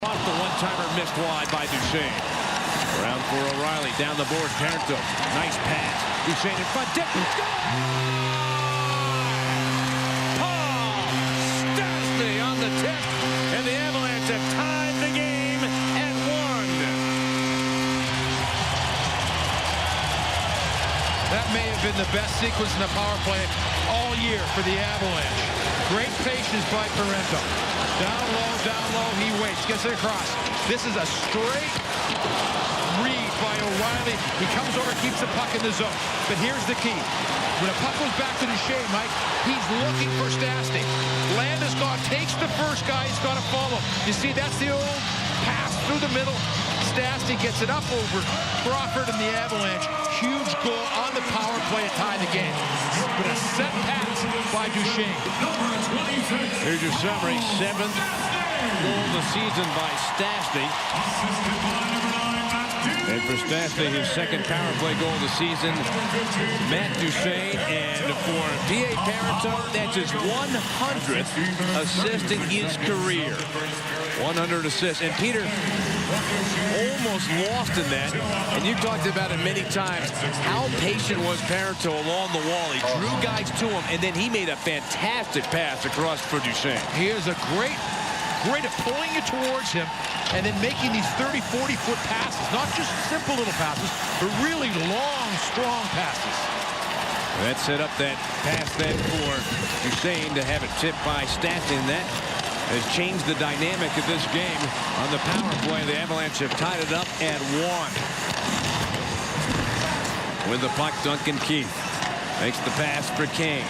Off the one-timer missed wide by Duchesne. Around for O'Reilly. Down the board, Parenteau. Nice pass. Duchesne in front. Dip. Paul Stastny on the tip. And the Avalanche have tied the game at 1. That may have been the best sequence in the power play all year for the Avalanche. Great patience by Parenteau. Down low, he waits, gets it across. This is a straight read by O'Reilly. He comes over, keeps the puck in the zone. But here's the key. When a puck goes back to Duchesne, Mike, he's looking for Stastny. Landeskog takes the first guy, he's got to follow. You see, that's the old pass through the middle. Stastny gets it up over Crawford and the Avalanche. Huge goal on the power play to tie the game. But a set pass by Duchesne. Here's your summary. 7th goal of the season by Stastny. And for Stastny, his second power play goal of the season, Matt Duchesne. And for P.A. Parenteau, that's his 100th assist in his career. 100 assists. And Peter almost lost in that. And you talked about it many times. How patient was Parenteau along the wall? He drew guys to him, and then he made a fantastic pass across for Duchesne. He is a great at pulling you towards him and then making these 30, 40-foot passes. Not just simple little passes, but really long, strong passes. That set up that pass then for Duchesne to have it tipped by Stastny, and that has changed the dynamic of this game. On the power play, the Avalanche have tied it up at 1. With the puck, Duncan Keith makes the pass for Kane.